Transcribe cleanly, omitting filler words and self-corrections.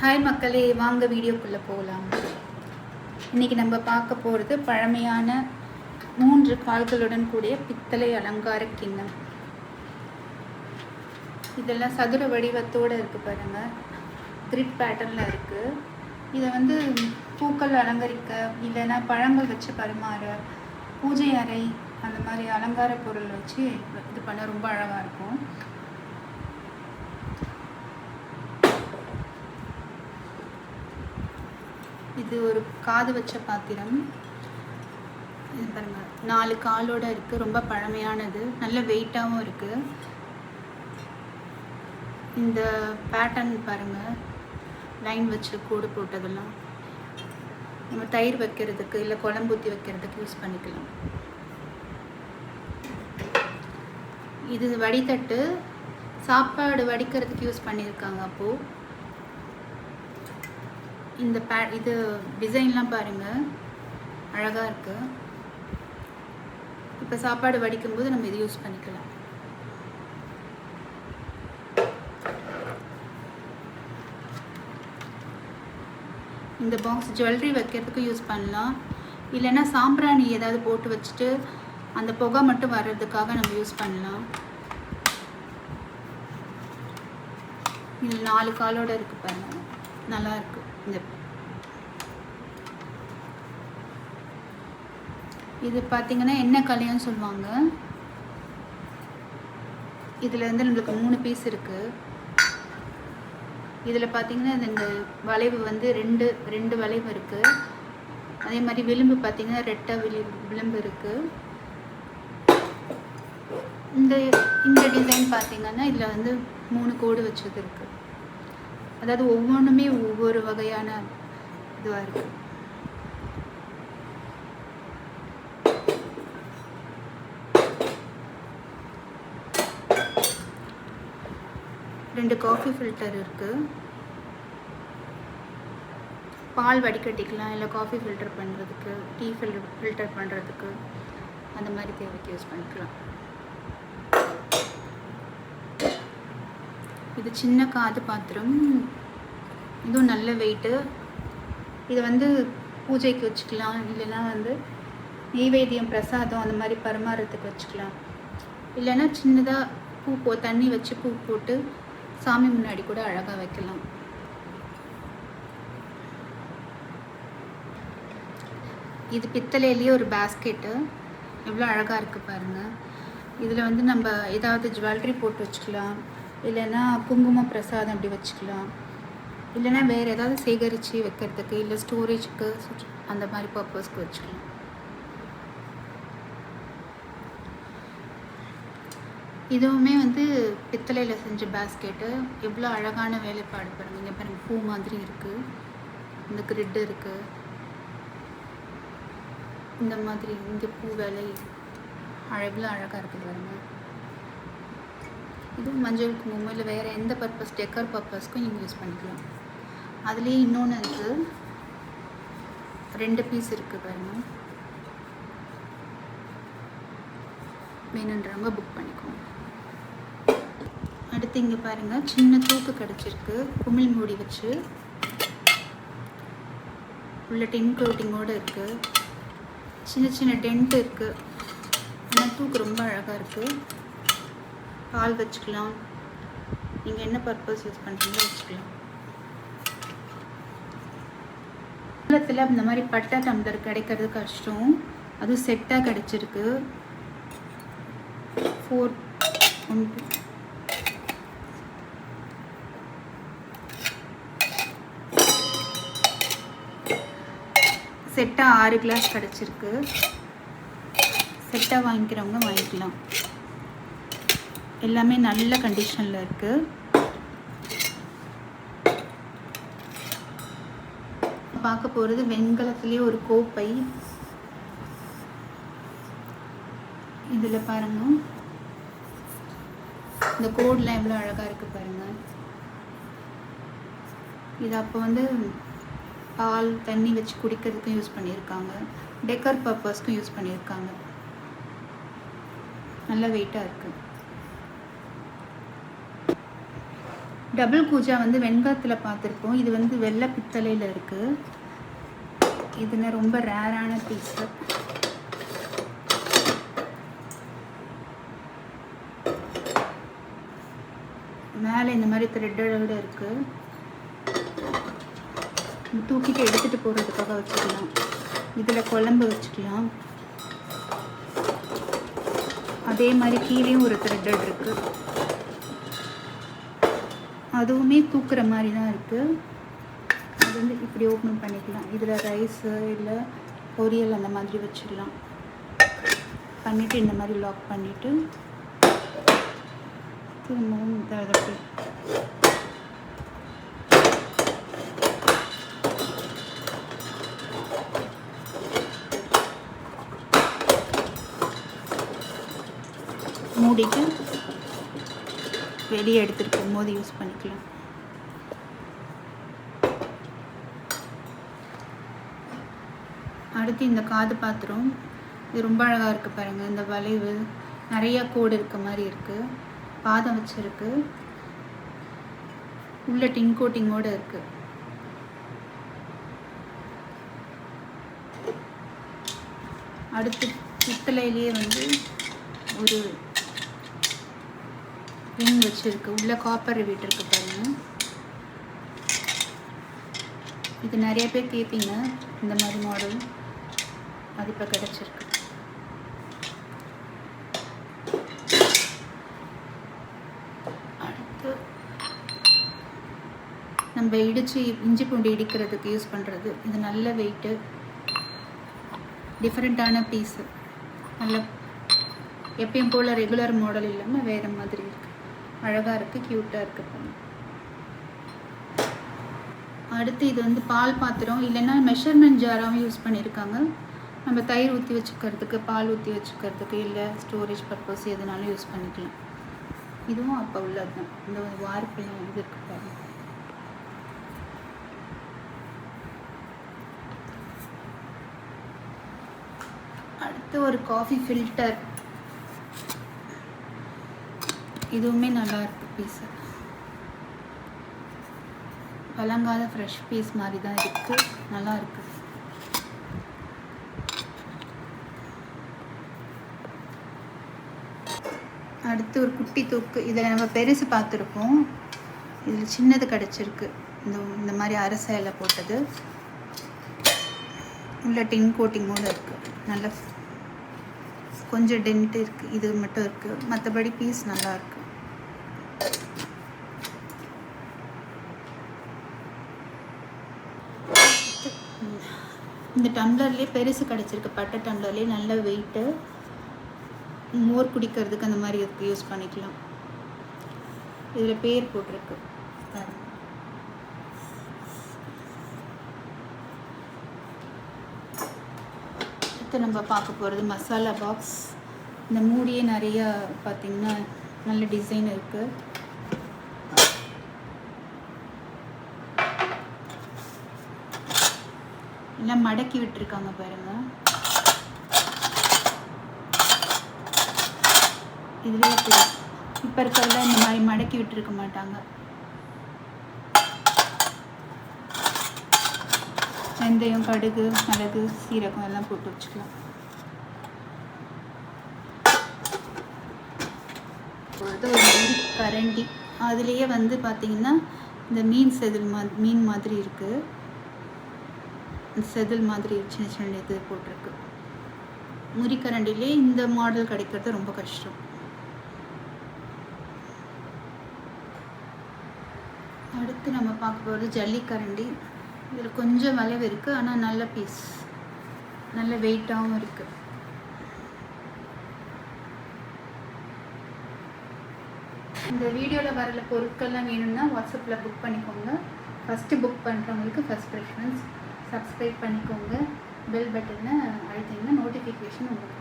Hi மக்களே, வாங்க வீடியோக்குள்ளே போகலாம். இன்றைக்கி நம்ம பார்க்க போகிறது பழமையான 3 கால்களுடன் கூடிய பித்தளை அலங்கார கிண்ணம். இதெல்லாம் சதுர வடிவத்தோடு இருக்குது பாருங்கள், கிரிட் பேட்டர்னில் இருக்குது. இதை வந்து பூக்கள் அலங்கரிக்க, இல்லைன்னா பழங்கள் வச்சு பரிமாற, பூஜை அறை அந்த மாதிரி அலங்கார பொருள் வச்சு இது பண்ண ரொம்ப அழகாக இருக்கும். இது ஒரு காது வச்ச பாத்திரம். இது பாருங்கள், 4 காலோடு இருக்குது. ரொம்ப பழமையானது, நல்ல வெயிட்டாகவும் இருக்குது. இந்த பேட்டர்ன் பாருங்கள், லைன் வச்சு கோடு போட்டதெல்லாம் நம்ம தயிர் வைக்கிறதுக்கு இல்லை குழம்பு ஊற்றி வைக்கிறதுக்கு யூஸ் பண்ணிக்கலாம். இது வடித்தட்டு, சாப்பாடு வடிக்கிறதுக்கு யூஸ் பண்ணியிருக்காங்க. அப்போது இந்த இது டிசைன்லாம் பாருங்கள், அழகாக இருக்குது. இப்போ சாப்பாடு வடிக்கும்போது நம்ம இது யூஸ் பண்ணிக்கலாம். இந்த பாக்ஸ் ஜுவல்லரி வைக்கிறதுக்கு யூஸ் பண்ணலாம், இல்லைன்னா சாம்பிராணி ஏதாவது போட்டு வச்சுட்டு அந்த புகை மட்டும் வர்றதுக்காக நம்ம யூஸ் பண்ணலாம். இது 4 காலோடு இருக்குது பாருங்கள், நல்லா இருக்குது. இது பார்த்தீங்கன்னா என்ன கலைன்னு சொல்லுவாங்க. இதில் வந்து நம்மளுக்கு 3 பீஸ் இருக்குது. இதில் பார்த்தீங்கன்னா இந்த வளைவு வந்து ரெண்டு வளைவு இருக்குது. அதே மாதிரி விளிம்பு பார்த்தீங்கன்னா ரெட்டை விளிம்பு இருக்குது. இந்த டிசைன் பார்த்தீங்கன்னா இதில் வந்து 3 கோடு வச்சது இருக்குது. அதாவது ஒவ்வொன்றுமே ஒவ்வொரு வகையான இதுவாக இருக்குது. ரெண்டு காஃபி ஃபில்டர் இருக்குது. பால் வடிகட்டிக்கலாம், இல்லை காஃபி ஃபில்டர் பண்ணுறதுக்கு, டீ ஃபில்டர் பண்ணுறதுக்கு, அந்த மாதிரி தேவைக்கு யூஸ் பண்ணிக்கலாம். இது சின்ன காது பாத்திரம், இதுவும் நல்ல வெயிட்டு. இதை வந்து பூஜைக்கு வச்சுக்கலாம், இல்லைன்னா வந்து நெய்வேத்தியம் பிரசாதம் அந்த மாதிரி பரிமாறத்துக்கு வச்சுக்கலாம். இல்லைன்னா சின்னதாக தண்ணி வச்சு பூ போட்டு சாமி முன்னாடி கூட அழகாக வைக்கலாம். இது பித்தளையிலேயே ஒரு பேஸ்கெட்டு, எவ்வளோ அழகாக இருக்குது பாருங்கள். இதில் வந்து நம்ம ஏதாவது ஜுவல்லரி போட்டு வச்சுக்கலாம், இல்லைன்னா குங்குமம் பிரசாதம் அப்படி வச்சுக்கலாம், இல்லைன்னா வேறு ஏதாவது சேகரித்து வைக்கிறதுக்கு, இல்லை ஸ்டோரேஜுக்கு அந்த மாதிரி பர்பஸ்க்கு வச்சுக்கலாம். இதுவுமே வந்து பித்தளையில் செஞ்ச பேஸ்கெட்டு, எவ்வளோ அழகான வேலைப்பாடு பாருங்கள். இங்கே பாருங்கள், பூ மாதிரி இருக்குது, இந்த கிரிட் இருக்குது, இந்த மாதிரி இங்கே பூ வேலை எவ்வளோ அழகாக இருக்குது பாருங்கள். இது மஞ்சள் குங்குமம் இல்லை வேறு எந்த பர்பஸ், டெக்கர் பர்பஸ்க்கும் நீங்கள் யூஸ் பண்ணிக்கலாம். அதுலேயே இன்னொன்று இருக்குது, 2 பீஸ் இருக்குது பாருங்கள். வேணுன்றவங்க புக் பண்ணிக்கோங்க. அடுத்து இங்கே பாருங்கள், சின்ன தூக்கு கிடச்சிருக்கு, குமிழ் மூடி வச்சு உள்ள டின் கோட்டிங்கோடு இருக்குது. சின்ன டென்ட் இருக்குது, ஆனால் தூக்கு ரொம்ப அழகாக இருக்குது. பால் வச்சுக்கலாம், நீங்கள் என்ன பர்பஸ் யூஸ் பண்ணுறீங்களோ வச்சுக்கலாம். காலத்தில் இந்த மாதிரி பட்டை டம்ளர் கிடைக்கிறது கஷ்டம், அதுவும் செட்டாக கிடச்சிருக்கு. 4 செட்டாக 6 கிளாஸ் கிடச்சிருக்கு. செட்டாக வாங்கிக்கிறவங்க வாங்கிக்கலாம். எல்லாமே நல்ல கண்டிஷனில் இருக்குது. பார்க்க போகிறது வெண்கலத்துலேயே ஒரு கோப்பை. இதில் பாருங்கள், இந்த கோடெலாம் எவ்வளோ அழகாக இருக்குது பாருங்கள். இது அப்போ வந்து பால் தண்ணி வச்சு குடிக்கிறதுக்கும் யூஸ் பண்ணியிருக்காங்க, டெக்கர் பர்பஸ்க்கும் யூஸ் பண்ணியிருக்காங்க. நல்ல வெயிட்டாக இருக்குது. டபுள் கூஜா வந்து வெண்கலத்தில் பார்த்துருப்போம். இது வந்து வெள்ளை பித்தளையில் இருக்குது. இதுனா ரொம்ப ரேரான பீஸு. மேலே இந்த மாதிரி த்ரெட்டோட இருக்குது. தூக்கிட்டு எடுத்துகிட்டு போகிறதுக்காக வச்சுக்கலாம். இதில் குழம்பு வச்சுக்கலாம். அதே மாதிரி கீழேயும் ஒரு த்ரெட்டட் இருக்குது. அதுவுமே தூக்குற மாதிரி தான் இருக்குது. அது வந்து இப்படி ஓப்பன் பண்ணிக்கலாம். இதில் ரைஸு இல்லை பொரியல் அந்த மாதிரி வச்சிடலாம். பண்ணிவிட்டு இந்த மாதிரி லாக் பண்ணிவிட்டு திரும்பவும் தடவை மூடிட்டு வெளியே எடுத்துகிட்டு போகும்போது யூஸ் பண்ணிக்கலாம். அடுத்து இந்த காது பாத்திரம். இது ரொம்ப அழகாக இருக்குது பாருங்கள். இந்த வளைவு நிறையா கோடு இருக்க மாதிரி இருக்குது. பாதம் வச்சுருக்கு. உள்ள டின் கோட்டிங்கோடு இருக்குது. அடுத்து பித்தளையிலேயே வந்து ஒரு ரிங் வச்சுருக்கு. உள்ள காப்பர் ரிவீட் இருக்குது பாருங்கள். இது நிறைய பேர் கேட்பீங்க இந்த மாதிரி மாடல். அது இப்போ கிடச்சிருக்கு. அடுத்து நம்ம இடித்து இஞ்சி பூண்டு இடிக்கிறதுக்கு யூஸ் பண்ணுறது. இது நல்ல வெயிட்டு, டிஃப்ரெண்ட்டான பீஸு. நல்ல எப்பயும் போல் ரெகுலர் மாடல் இல்லாமல் வேறு மாதிரி இருக்குது. அழகாக இருக்குது, க்யூட்டாக இருக்குது. அடுத்து இது வந்து பால் பாத்திரம், இல்லைன்னா மெஷர்மெண்ட் ஜாராகவும் யூஸ் பண்ணியிருக்காங்க. நம்ம தயிர் ஊற்றி வச்சுக்கிறதுக்கு, பால் ஊற்றி வச்சுக்கிறதுக்கு, இல்லை ஸ்டோரேஜ் பர்பஸ் எதுனாலும் யூஸ் பண்ணிக்கலாம். இதுவும் அப்போ உள்ளது தான். இந்த வார்ப்பெல்லாம் வந்து இருக்கு பாருங்க. அடுத்து ஒரு காஃபி ஃபில்டர். இதுவுமே நல்லா இருக்கு பீஸு. பழங்கால ஃப்ரெஷ் பீஸ் மாதிரி தான் இருக்குது. நல்லா இருக்குது. அடுத்து ஒரு குட்டி தூக்கு. இதில் நம்ம பெருசு பார்த்துருப்போம். இதில் சின்னது கிடச்சிருக்கு. இந்த மாதிரி அரச இலை போட்டது. உள்ள டின் கோட்டிங்கோடு இருக்குது. நல்ல கொஞ்சம் டென்ட் இருக்குது. இது மட்டும் இருக்குது. மற்றபடி பீஸ் நல்லா இருக்குது. இந்த டம்ளர்லேயே பெருசு கிடச்சிருக்கு. பட்டை டம்ளர்லேயே நல்ல வெயிட்டு. மோர் குடிக்கிறதுக்கு அந்த மாதிரி இருக்குது, யூஸ் பண்ணிக்கலாம். இதில் பேர் போட்டிருக்கு. அடுத்து நம்ம பார்க்க போகிறது மசாலா பாக்ஸ். இந்த மூடியே நிறையா பார்த்திங்கன்னா நல்ல டிசைன் இருக்குது. எல்லாம் மடக்கி விட்டுருக்காங்க பாருங்கள். இதுவே இப்போ இருக்கிறதுல இந்த மாதிரி மடக்கி விட்டுருக்க மாட்டாங்க. வெந்தயம், கடுகு, மிளகு, சீரகம் எல்லாம் போட்டு வச்சுக்கலாம். ஒரு கரண்டி. அதுலேயே வந்து பார்த்திங்கன்னா இந்த மீன் மாதிரி இருக்குது. செதில் மாதிரி சின்ன சின்ன இது போட்டிருக்கு. முறிக்கரண்டிலே இந்த மாடல் கிடைக்கிறது ரொம்ப கஷ்டம். அடுத்து நம்ம பார்க்க போகிறது ஜல்லிக்கரண்டி. இதில் கொஞ்சம் வளைவு இருக்குது, ஆனால் நல்ல பீஸ், நல்ல வெயிட்டாகவும் இருக்குது. இந்த வீடியோவில் வரல பொருட்கள்லாம் வேணும்னா வாட்ஸ்அப்பில் புக் பண்ணிக்கோங்க. ஃபஸ்ட்டு புக் பண்ணுறவங்களுக்கு ஃபஸ்ட் ப்ரிஃபரன்ஸ். சப்ஸ்கிரைப் பண்ணிக்கோங்க. பெல் பட்டனை அழுத்திங்கன்னா நோட்டிஃபிகேஷன் உங்களுக்கு